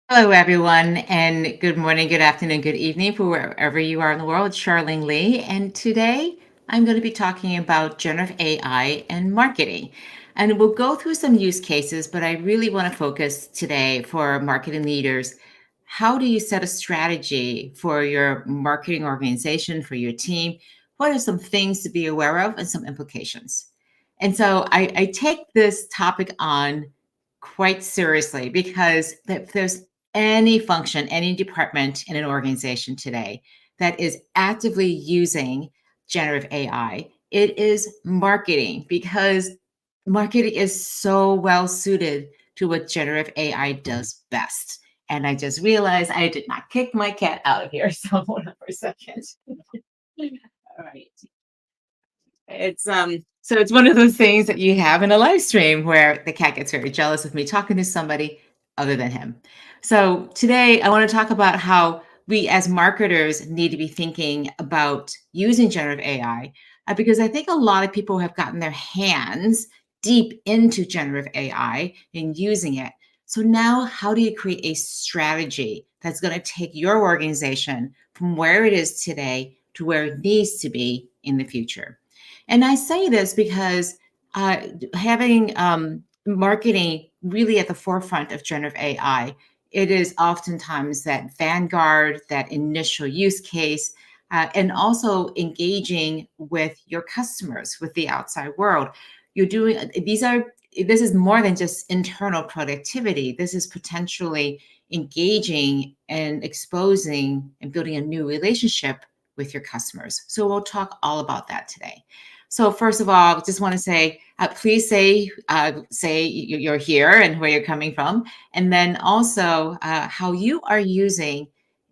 Hello, everyone, and good morning, good afternoon, good evening for wherever you are in the world. It's Charlene Lee, and today I'm going to be talking about generative AI and marketing. And we'll go through some use cases, but I really want to focus today for marketing leaders. How do you set a strategy for your marketing organization, for your team? What are some things to be aware of and some implications? And so I take this topic on quite seriously because if there's any function, any department in an organization today that is actively using generative AI, it is marketing because marketing is so well suited to what generative AI does best. And I just realized I did not kick my cat out of here. So hold on for a second. All right. So it's one of those things that you have in a live stream where the cat gets very jealous of me talking to somebody other than him. So today I want to talk about how we as marketers need to be thinking about using generative AI because I think a lot of people have gotten their hands deep into generative AI and using it. So now how do you create a strategy that's going to take your organization from where it is today to where it needs to be in the future? And I say this because having marketing really at the forefront of generative AI, it is oftentimes that vanguard, that initial use case, and also engaging with your customers, with the outside world. You're doing this is more than just internal productivity. This is potentially engaging and exposing and building a new relationship with your customers. So we'll talk all about that today. So first of all, just want to say, please say you're here and where you're coming from, and then also how you are using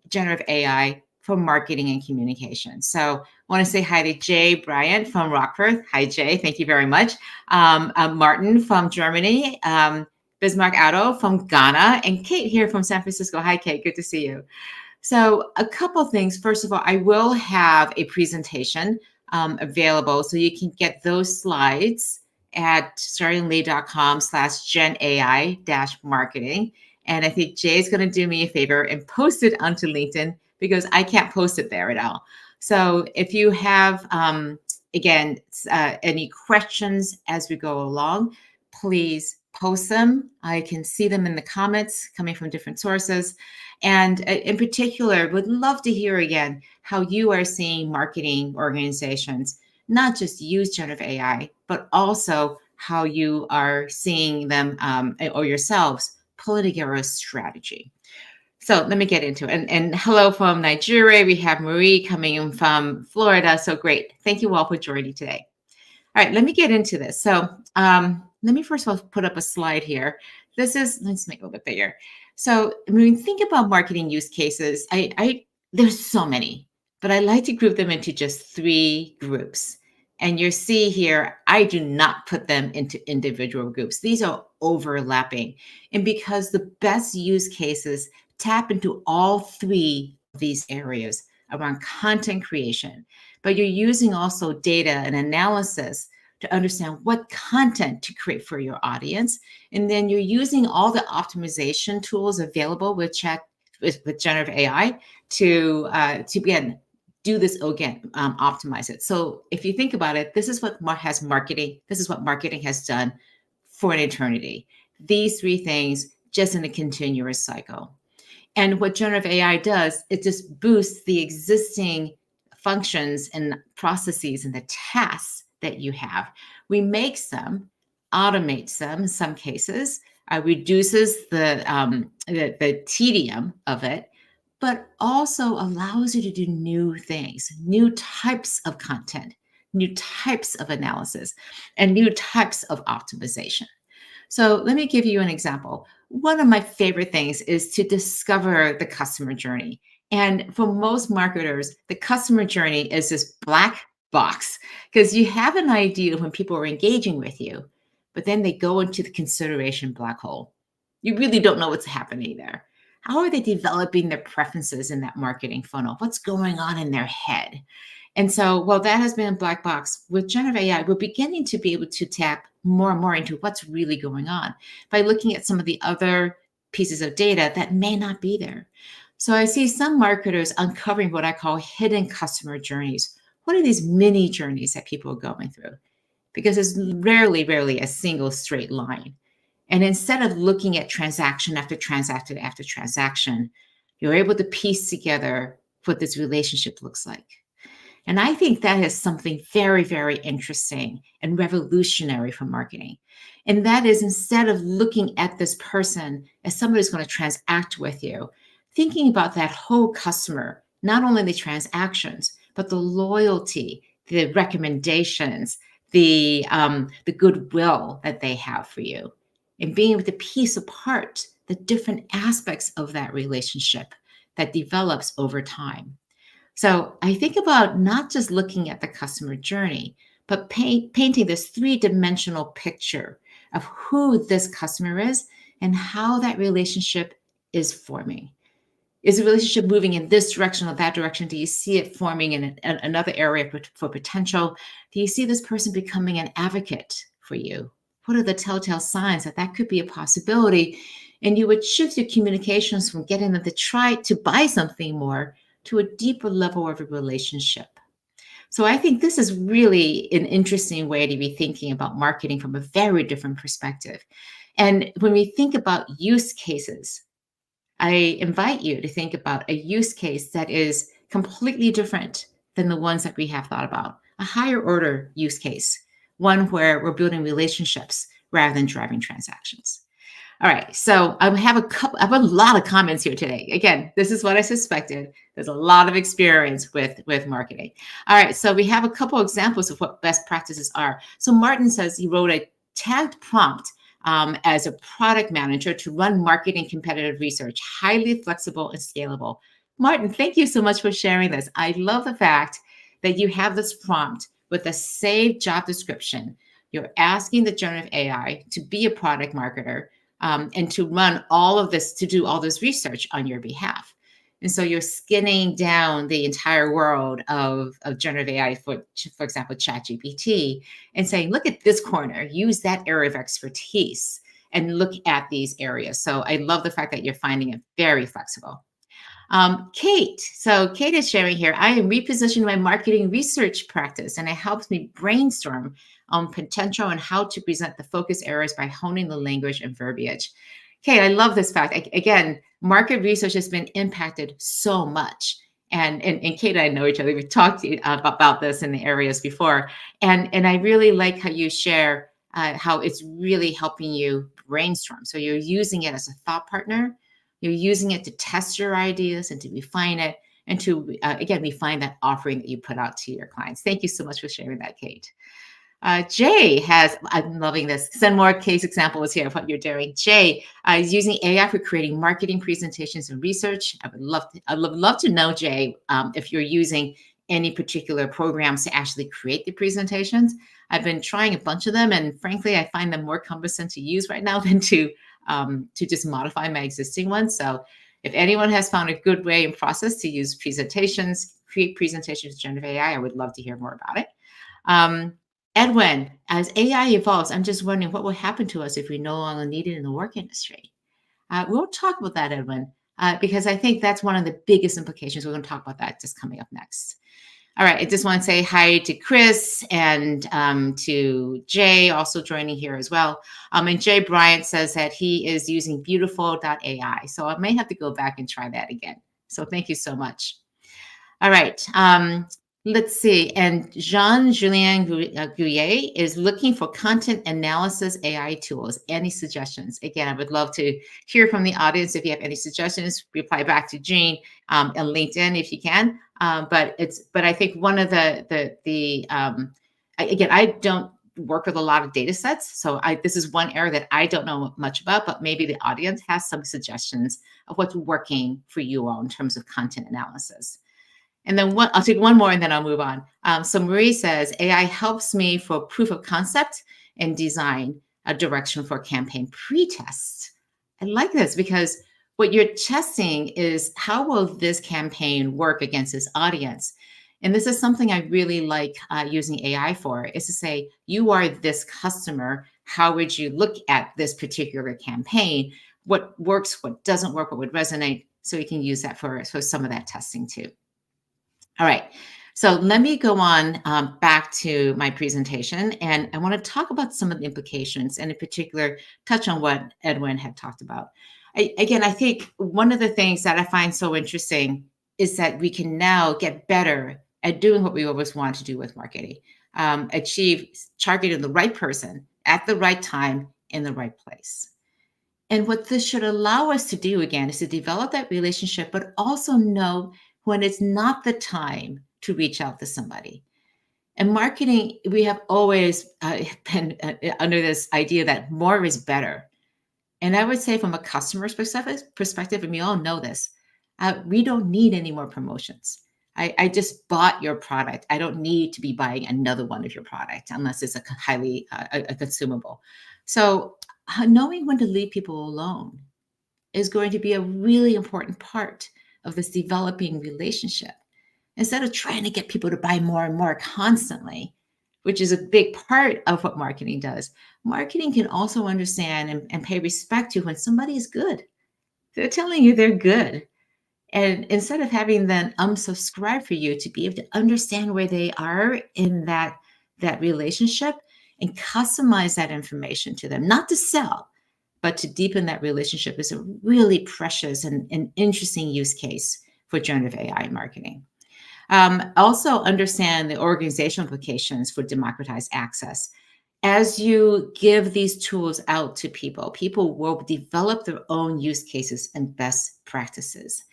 generative AI for marketing and communication. So I want to say hi to Jay Bryant from Rockford. Hi, Jay. Thank you very much. Martin from Germany, Bismarck Otto from Ghana, and Kate here from San Francisco. Hi, Kate. Good to see you. So a couple things. First of all, I will have a presentation available. So you can get those slides at startinglee.com/genai-marketing. And I think Jay's going to do me a favor and post it onto LinkedIn because I can't post it there at all. So if you have, again, any questions as we go along, please post them. I can see them in the comments coming from different sources. And in particular, would love to hear again how you are seeing marketing organizations not just use generative AI, but also how you are seeing them or yourselves pull together a strategy. So let me get into it. And hello from Nigeria. We have Marie coming in from Florida. So great. Thank you all for joining today. All right, let me get into this. So let me first of all put up a slide here. Let's make it a little bit bigger. So when we think about marketing use cases, there's so many, but I like to group them into just three groups. And you see here, I do not put them into individual groups. These are overlapping. And because the best use cases tap into all three of these areas around content creation, but you're using also data and analysis to understand what content to create for your audience. And then you're using all the optimization tools available with generative AI to again do this again, optimize it. So if you think about it, this is what marketing has done for an eternity. These three things just in a continuous cycle. And what generative AI does, it just boosts the existing functions and processes and the tasks that you have, remakes them, automates them in some cases, reduces the tedium of it, but also allows you to do new things, new types of content, new types of analysis, and new types of optimization. So let me give you an example. One of my favorite things is to discover the customer journey. And for most marketers, the customer journey is this black box because you have an idea when people are engaging with you, but then they go into the consideration black hole. You really don't know what's happening there. How are they developing their preferences in that marketing funnel? What's going on in their head? And so, while that has been a black box, with generative AI, we're beginning to be able to tap more and more into what's really going on by looking at some of the other pieces of data that may not be there. So I see some marketers uncovering what I call hidden customer journeys. What are these mini journeys that people are going through? Because it's rarely a single straight line. And instead of looking at transaction after transaction after transaction, you're able to piece together what this relationship looks like. And I think that is something very interesting and revolutionary for marketing. And that is, instead of looking at this person as somebody who's going to transact with you, thinking about that whole customer, not only the transactions, but the loyalty, the recommendations, the goodwill that they have for you, and being able to piece apart the different aspects of that relationship that develops over time. So I think about not just looking at the customer journey, but painting this three-dimensional picture of who this customer is and how that relationship is forming. Is the relationship moving in this direction or that direction? Do you see it forming in another area for potential? Do you see this person becoming an advocate for you? What are the telltale signs that that could be a possibility? And you would shift your communications from getting them to try to buy something more to a deeper level of a relationship. So I think this is really an interesting way to be thinking about marketing from a very different perspective. And when we think about use cases, I invite you to think about a use case that is completely different than the ones that we have thought about. A higher order use case, one where we're building relationships rather than driving transactions. All right, so I have a lot of comments here today. Again, this is what I suspected. There's a lot of experience with marketing. All right, so we have a couple examples of what best practices are. So Martin says he wrote a tagged prompt as a product manager to run marketing competitive research, highly flexible and scalable. Martin, thank you so much for sharing this. I love the fact that you have this prompt with a saved job description. You're asking the generative AI to be a product marketer and to run all of this, to do all this research on your behalf. And so you're skinning down the entire world of generative AI, for example, ChatGPT, and saying, look at this corner, use that area of expertise, and look at these areas. So I love the fact that you're finding it very flexible. Kate, so Kate is sharing here, I am repositioning my marketing research practice, and it helps me brainstorm on potential and how to present the focus areas by honing the language and verbiage. Kate, I love this fact. Again, market research has been impacted so much. And Kate and I know each other. We've talked about this in the areas before. And I really like how you share how it's really helping you brainstorm. So you're using it as a thought partner. You're using it to test your ideas and to refine it. And to, again, refine that offering that you put out to your clients. Thank you so much for sharing that, Kate. Jay has, I'm loving this, send more case examples here of what you're doing. Jay is using AI for creating marketing presentations and research. I'd love to know, Jay, if you're using any particular programs to actually create the presentations. I've been trying a bunch of them, and frankly, I find them more cumbersome to use right now than to just modify my existing ones. So if anyone has found a good way and process to use presentations, create presentations with generative AI, I would love to hear more about it. Edwin, as AI evolves, I'm just wondering what will happen to us if we no longer need it in the work industry. We'll talk about that, Edwin, because I think that's one of the biggest implications. We're going to talk about that just coming up next. All right, I just want to say hi to Chris and to Jay, also joining here as well. And Jay Bryant says that he is using beautiful.ai. So I may have to go back and try that again. So thank you so much. All right. Let's see. And Jean-Julien Gouillet is looking for content analysis AI tools. Any suggestions? Again, I would love to hear from the audience. If you have any suggestions, reply back to Jean and LinkedIn if you can. But I think one of again, I don't work with a lot of data sets. So this is one area that I don't know much about, but maybe the audience has some suggestions of what's working for you all in terms of content analysis. And then I'll take one more and then I'll move on. So Marie says, AI helps me for proof of concept and design a direction for campaign pre-tests. I like this because what you're testing is how will this campaign work against this audience? And this is something I really like using AI for, is to say, you are this customer. How would you look at this particular campaign? what works, what doesn't work, what would resonate, so we can use that for some of that testing too. All right. So let me go on back to my presentation, and I want to talk about some of the implications, and in particular, touch on what Edwin had talked about. Again, I think one of the things that I find so interesting is that we can now get better at doing what we always want to do with marketing, achieve targeting the right person at the right time in the right place. And what this should allow us to do again is to develop that relationship, but also know when it's not the time to reach out to somebody. And marketing, we have always been under this idea that more is better. And I would say, from a customer's perspective, and we all know this, we don't need any more promotions. I just bought your product. I don't need to be buying another one of your product unless it's a highly a consumable. So knowing when to leave people alone is going to be a really important part of this developing relationship. Instead of trying to get people to buy more and more constantly, which is a big part of what marketing does, marketing can also understand and pay respect to when somebody is good. They're telling you they're good. And instead of having them unsubscribe for you, to be able to understand where they are in that relationship and customize that information to them, not to sell, but to deepen that relationship, is a really precious and interesting use case for generative AI marketing. Also understand the organizational implications for democratized access. As you give these tools out to people, people will develop their own use cases and best practices.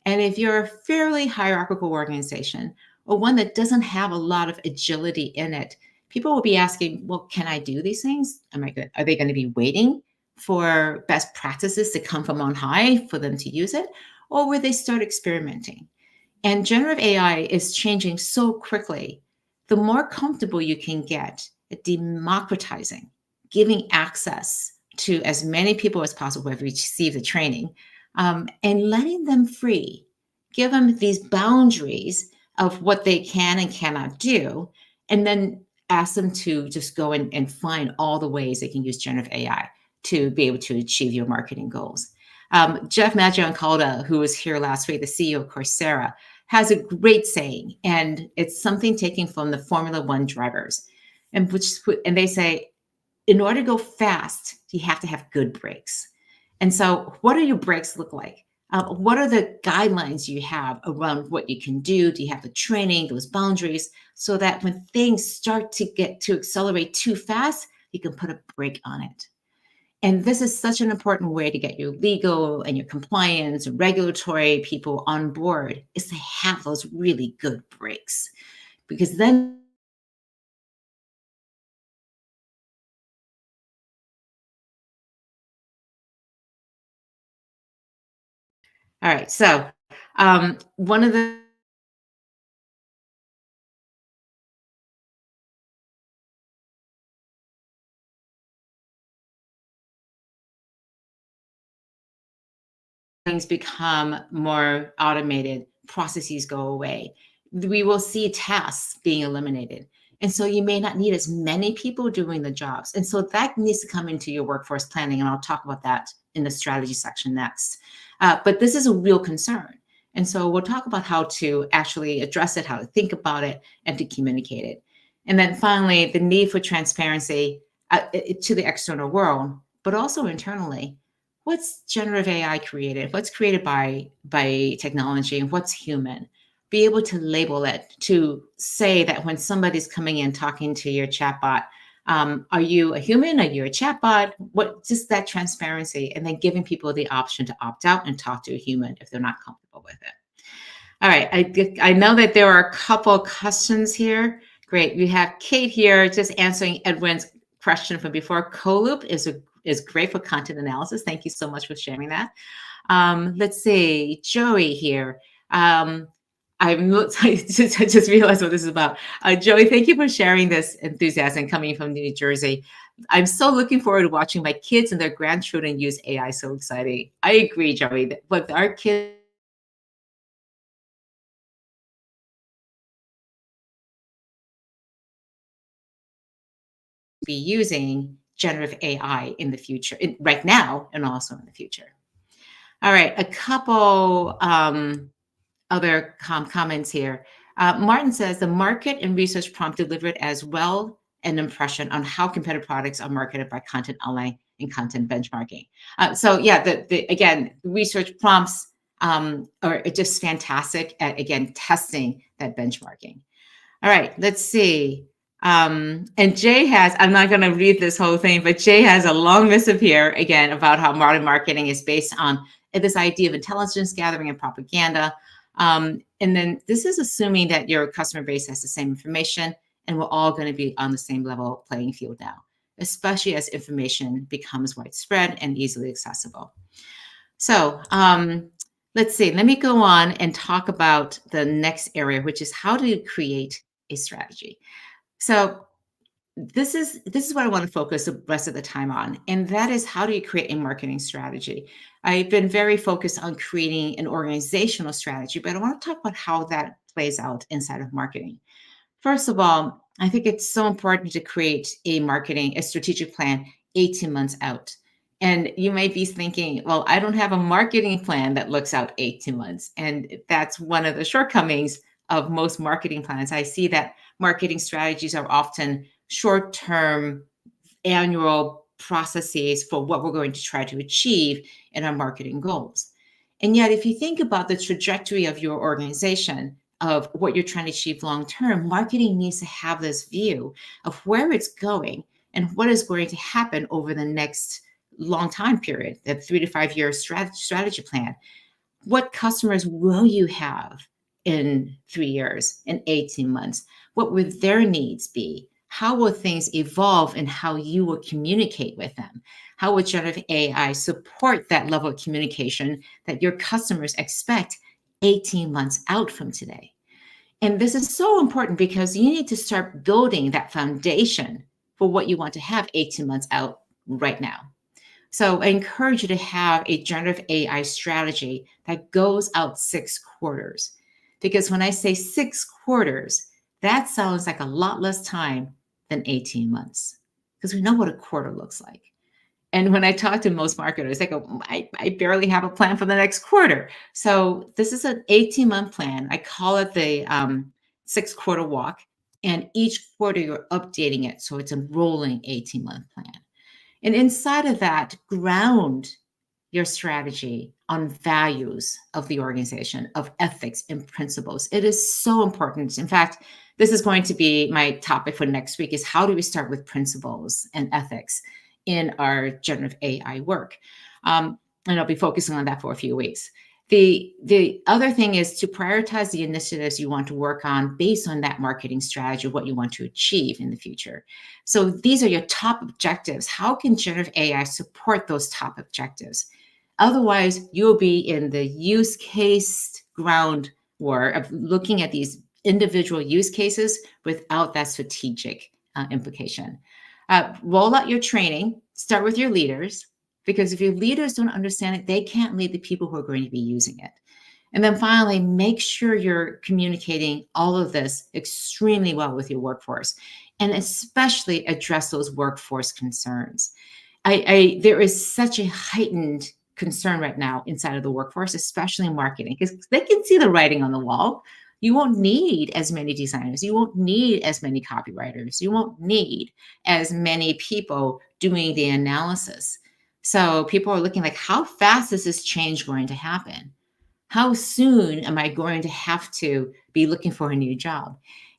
And if you're a fairly hierarchical organization, or one that doesn't have a lot of agility in it, people will be asking, well, can I do these things? Am I good? Are they going to be waiting for best practices to come from on high for them to use it? Or will they start experimenting? And generative AI is changing so quickly. The more comfortable you can get at democratizing, giving access to as many people as possible who have received the training, and letting them free, give them these boundaries of what they can and cannot do, and then ask them to just go and find all the ways they can use generative AI to be able to achieve your marketing goals. Jeff Maggioncalda, who was here last week, the CEO of Coursera, has a great saying, and it's something taken from the Formula One drivers, and they say, in order to go fast, you have to have good brakes. And so, what do your brakes look like? What are the guidelines you have around what you can do? Do you have the training, those boundaries, so that when things start to get to accelerate too fast, you can put a brake on it? And this is such an important way to get your legal and your compliance and regulatory people on board, is to have those really good breaks. Because then all right, so one of the things become more automated, processes go away. We will see tasks being eliminated. And so you may not need as many people doing the jobs. And so that needs to come into your workforce planning. And I'll talk about that in the strategy section next. But this is a real concern. And so we'll talk about how to actually address it, how to think about it, and to communicate it. And then finally, the need for transparency to the external world, but also internally. What's generative AI created? What's created by technology, and what's human? Be able to label it, to say that when somebody's coming in talking to your chatbot, are you a human? Are you a chatbot? What, just that transparency, and then giving people the option to opt out and talk to a human if they're not comfortable with it. All right, I know that there are a couple questions here. Great, we have Kate here just answering Edwin's question from before. Coloop is great for content analysis. Thank you so much for sharing that. Let's see, Joey here. I just realized what this is about. Joey, thank you for sharing this enthusiasm coming from New Jersey. I'm so looking forward to watching my kids and their grandchildren use AI. So exciting. I agree, Joey. But our kids be using generative AI in the future, right now, and also in the future. All right, a couple other comments here. Martin says the market and research prompt delivered as well an impression on how competitive products are marketed by content online and content benchmarking. So yeah, again, research prompts are just fantastic at, again, testing that benchmarking. All right, let's see. And Jay has, I'm not going to read this whole thing, but Jay has a long missive here again about how modern marketing is based on this idea of intelligence gathering and propaganda. And then this is assuming that your customer base has the same information and we're all going to be on the same level playing field now, especially as information becomes widespread and easily accessible. So let's see, let me go on and talk about the next area, which is how do you create a strategy? So this is what I want to focus the rest of the time on, and that is how do you create a marketing strategy? I've been very focused on creating an organizational strategy, but I want to talk about how that plays out inside of marketing. First of all, I think it's so important to create a strategic plan 18 months out. And you might be thinking, well, I don't have a marketing plan that looks out 18 months. And that's one of the shortcomings of most marketing plans. I see that marketing strategies are often short-term annual processes for what we're going to try to achieve in our marketing goals. And yet, if you think about the trajectory of your organization, of what you're trying to achieve long-term, marketing needs to have this view of where it's going and what is going to happen over the next long time period, that 3 to 5 year strategy plan. What customers will you have in 3 years, in 18 months? What would their needs be? How will things evolve in how you will communicate with them? How will generative AI support that level of communication that your customers expect 18 months out from today? And this is so important because you need to start building that foundation for what you want to have 18 months out right now. So I encourage you to have a generative AI strategy that goes out 6 quarters. Because when I say 6 quarters, that sounds like a lot less time than 18 months, because we know what a quarter looks like. And when I talk to most marketers, they go, I barely have a plan for the next quarter. So this is an 18-month plan. I call it the 6-quarter walk. And each quarter you're updating it. So it's a rolling 18-month plan. And inside of that, ground your strategy on values of the organization, of ethics and principles. It is so important. In fact, this is going to be my topic for next week, is how do we start with principles and ethics in our generative AI work? And I'll be focusing on that for a few weeks. The other thing is to prioritize the initiatives you want to work on based on that marketing strategy, what you want to achieve in the future. So these are your top objectives. How can generative AI support those top objectives? Otherwise, you'll be in the use case ground war of looking at these individual use cases without that strategic implication. Roll out your training, start with your leaders, because if your leaders don't understand it, they can't lead the people who are going to be using it. And then finally, make sure you're communicating all of this extremely well with your workforce, and especially address those workforce concerns. There is such a heightened concern right now inside of the workforce, especially in marketing, because they can see the writing on the wall. You won't need as many designers. You won't need as many copywriters. You won't need as many people doing the analysis. So people are looking like, how fast is this change going to happen? How soon am I going to have to be looking for a new job?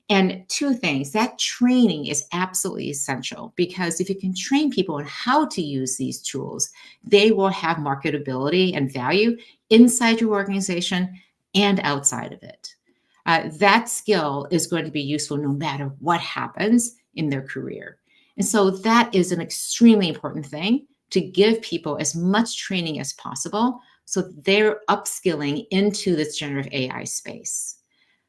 And 2 things, that training is absolutely essential, because if you can train people on how to use these tools, they will have marketability and value inside your organization and outside of it. That skill is going to be useful no matter what happens in their career. And so that is an extremely important thing, to give people as much training as possible so they're upskilling into this generative AI space.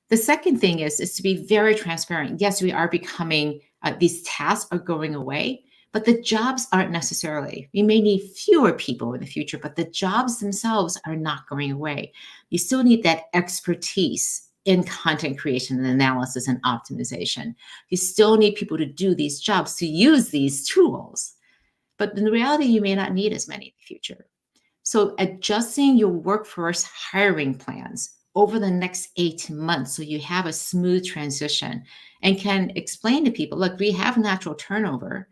The second thing is to be very transparent. Yes, we are becoming, these tasks are going away, but the jobs aren't necessarily. We may need fewer people in the future, but the jobs themselves are not going away. You still need that expertise in content creation and analysis and optimization. You still need people to do these jobs, to use these tools. but in reality, you may not need as many in the future. So adjusting your workforce hiring plans over the next 18 months so you have a smooth transition and can explain to people, look, we have natural turnover.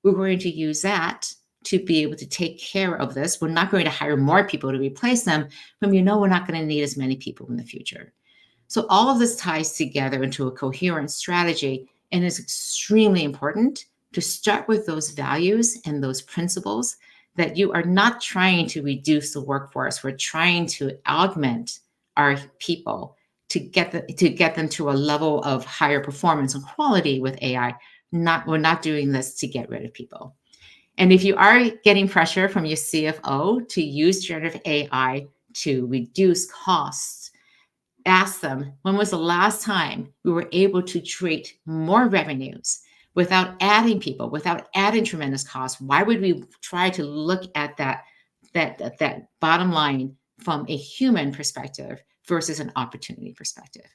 We're going to use that to be able to take care of this. We're not going to hire more people to replace them when we know we're not going to need as many people in the future. So all of this ties together into a coherent strategy and is extremely important to start with those values and those principles that you are not trying to reduce the workforce. We're trying to augment our people to get them to a level of higher performance and quality with AI. We're not doing this to get rid of people. And if you are getting pressure from your CFO to use generative AI to reduce costs, ask them, when was the last time we were able to create more revenues without adding people, without adding tremendous costs? Why would we try to look at that bottom line from a human perspective versus an opportunity perspective?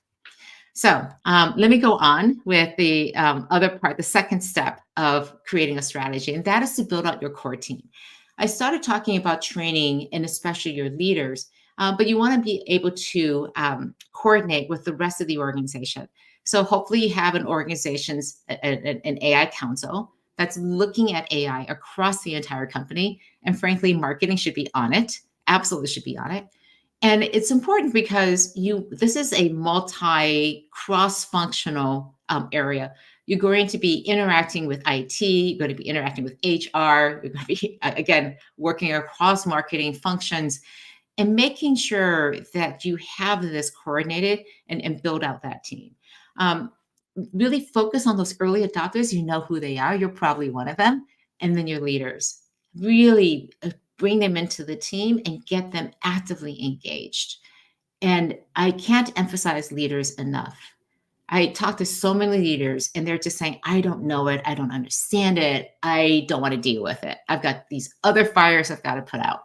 So let me go on with the other part, the second step of creating a strategy, and that is to build out your core team. I started talking about training and especially your leaders, but you want to be able to coordinate with the rest of the organization. So hopefully you have an an AI council that's looking at AI across the entire company. And frankly, marketing should be on it, absolutely should be on it. And it's important because this is a multi cross-functional area. You're going to be interacting with IT, you're going to be interacting with HR, you're going to be, again, working across marketing functions and making sure that you have this coordinated and build out that team. Really focus on those early adopters. You know who they are. You're probably one of them. And then your leaders. Really bring them into the team and get them actively engaged. And I can't emphasize leaders enough. I talk to so many leaders and they're just saying, I don't know it. I don't understand it. I don't want to deal with it. I've got these other fires I've got to put out.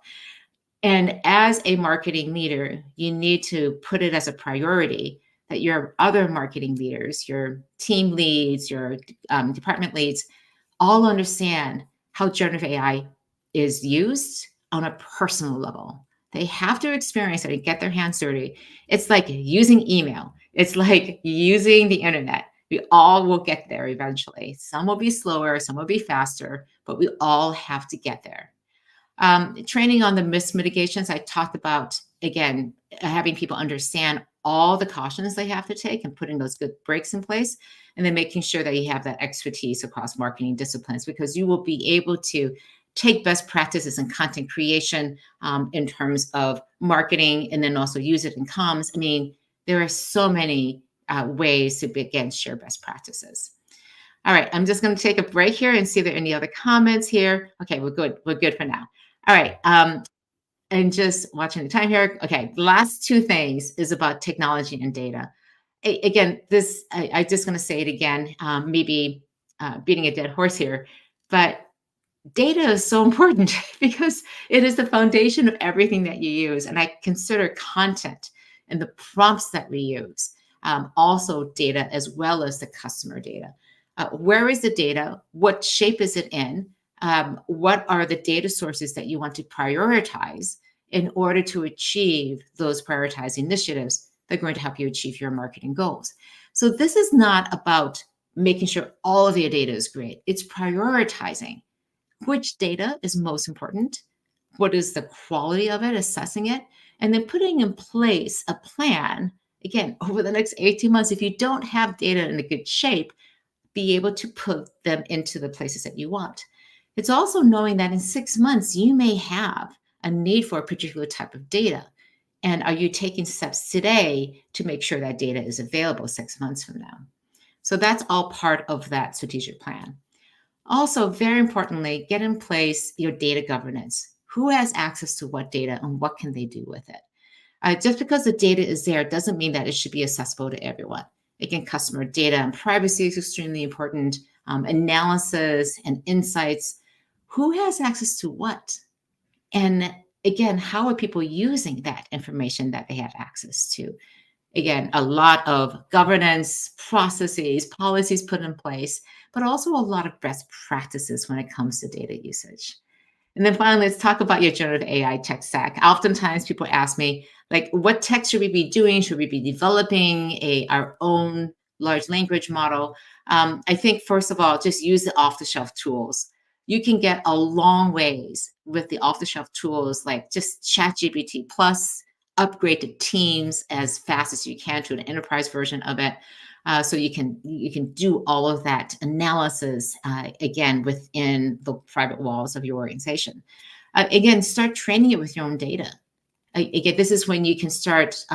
And as a marketing leader, you need to put it as a priority that your other marketing leaders, your team leads, your department leads, all understand how generative AI is used on a personal level. They have to experience it and get their hands dirty. It's like using email. It's like using the internet. We all will get there eventually. Some will be slower, some will be faster, but we all have to get there. Training on the risk mitigations, I talked about, again, having people understand all the cautions they have to take and putting those good breaks in place, and then making sure that you have that expertise across marketing disciplines, because you will be able to take best practices in content creation in terms of marketing and then also use it in comms. I mean, there are so many ways to, again, share best practices. All right, I'm just going to take a break here and see if there are any other comments here. Okay, we're good. We're good for now. All right. And just watching the time here. Okay, the last two things is about technology and data. Again, I just going to say it again, maybe beating a dead horse here, but data is so important because it is the foundation of everything that you use. And I consider content and the prompts that we use also data, as well as the customer data. Where is the data? What shape is it in? What are the data sources that you want to prioritize in order to achieve those prioritized initiatives that are going to help you achieve your marketing goals? So this is not about making sure all of your data is great. It's prioritizing which data is most important, what is the quality of it, assessing it, and then putting in place a plan, again, over the next 18 months. If you don't have data in a good shape, be able to put them into the places that you want. It's also knowing that in 6 months, you may have a need for a particular type of data. And are you taking steps today to make sure that data is available 6 months from now? So that's all part of that strategic plan. Also, very importantly, get in place your data governance. Who has access to what data and what can they do with it? Just because the data is there doesn't mean that it should be accessible to everyone. Again, customer data and privacy is extremely important. Analysis and insights. Who has access to what? And again, how are people using that information that they have access to? Again, a lot of governance, processes, policies put in place, but also a lot of best practices when it comes to data usage. And then finally, let's talk about your generative AI tech stack. Oftentimes people ask me, like, what tech should we be doing? Should we be developing our own large language model? I think, first of all, just use the off-the-shelf tools. You can get a long ways with the off-the-shelf tools like just ChatGPT Plus, upgrade to Teams as fast as you can to an enterprise version of it. So you can do all of that analysis again within the private walls of your organization. Again, start training it with your own data. Again, this is when you can start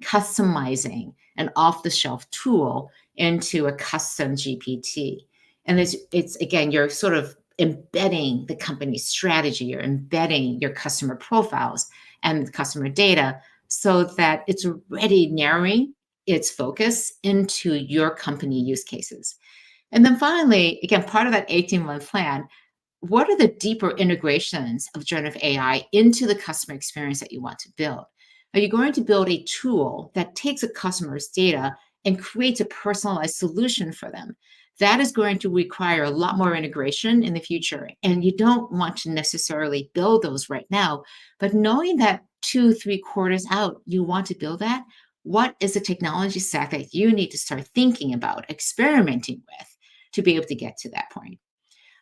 customizing an off-the-shelf tool into a custom GPT. And it's again, you're sort of embedding the company's strategy, you're embedding your customer profiles and customer data so that it's already narrowing its focus into your company use cases. And then finally, again, part of that 18-month plan, what are the deeper integrations of generative AI into the customer experience that you want to build? Are you going to build a tool that takes a customer's data and creates a personalized solution for them? That is going to require a lot more integration in the future. And you don't want to necessarily build those right now, but knowing that 2-3 quarters out, you want to build that, what is the technology stack that you need to start thinking about, experimenting with to be able to get to that point?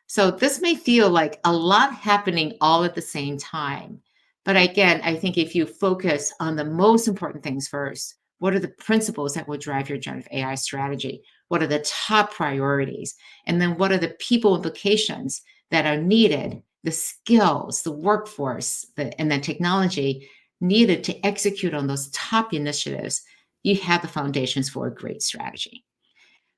So this may feel like a lot happening all at the same time. But again, I think if you focus on the most important things first, what are the principles that will drive your generative AI strategy? What are the top priorities? And then what are the people implications that are needed, the skills, the workforce, and the technology needed to execute on those top initiatives? You have the foundations for a great strategy.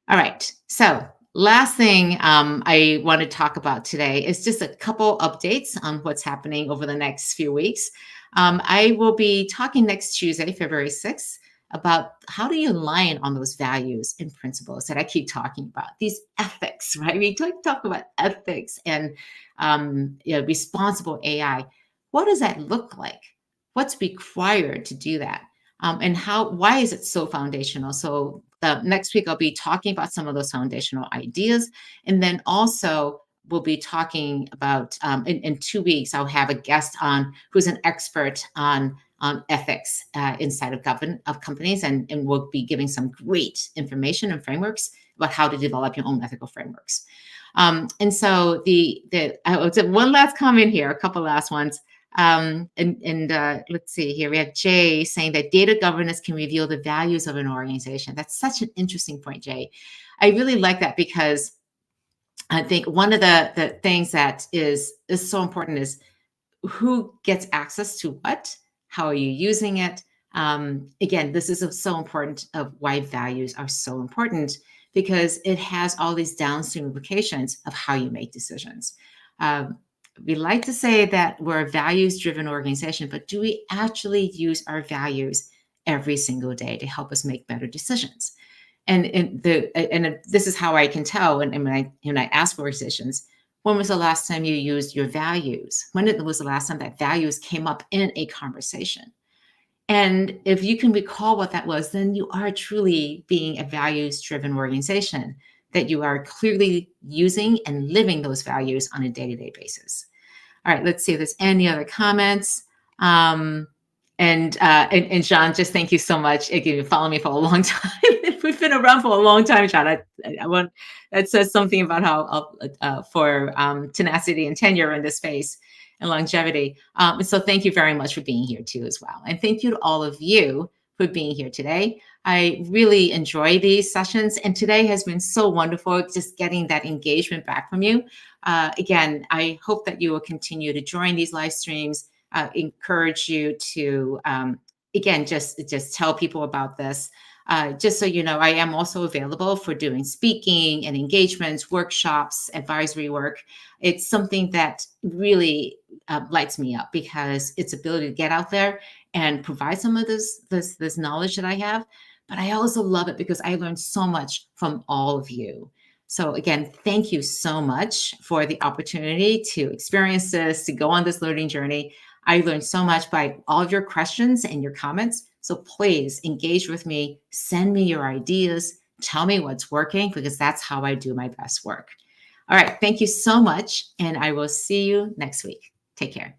All right. So last thing I want to talk about today is just a couple updates on what's happening over the next few weeks. I will be talking next Tuesday, February 6th, about how do you align on those values and principles that I keep talking about, these ethics, right? We talk about ethics and responsible AI. What does that look like? What's required to do that? And why is it so foundational? So next week, I'll be talking about some of those foundational ideas. And then also, we'll be talking about, in 2 weeks, I'll have a guest on who's an expert on ethics inside of companies. And we'll be giving some great information and frameworks about how to develop your own ethical frameworks. And so one last comment here, a couple last ones. Let's see here. We have Jay saying that data governance can reveal the values of an organization. That's such an interesting point, Jay. I really like that because I think one of the things that is so important is who gets access to what, how are you using it? Again, this is so important of why values are so important because it has all these downstream implications of how you make decisions. We like to say that we're a values-driven organization, but do we actually use our values every single day to help us make better decisions? And this is how I can tell. And when I ask organizations, when was the last time you used your values? When was the last time that values came up in a conversation? And if you can recall what that was, then you are truly being a values-driven organization, that you are clearly using and living those values on a day-to-day basis. All right, let's see if there's any other comments. And John, just thank you so much. You've been following me for a long time. We've been around for a long time, John. I want that says something about how for tenacity and tenure in this space and longevity. So thank you very much for being here too as well. And thank you to all of you for being here today. I really enjoy these sessions, and today has been so wonderful just getting that engagement back from you. Again, I hope that you will continue to join these live streams, encourage you to, again, just tell people about this. Just so you know, I am also available for doing speaking and engagements, workshops, advisory work. It's something that really lights me up because its ability to get out there and provide some of this knowledge that I have. But I also love it because I learned so much from all of you. So again, thank you so much for the opportunity to experience this, to go on this learning journey. I learned so much by all of your questions and your comments. So please engage with me, send me your ideas, tell me what's working, because that's how I do my best work. All right. Thank you so much. And I will see you next week. Take care.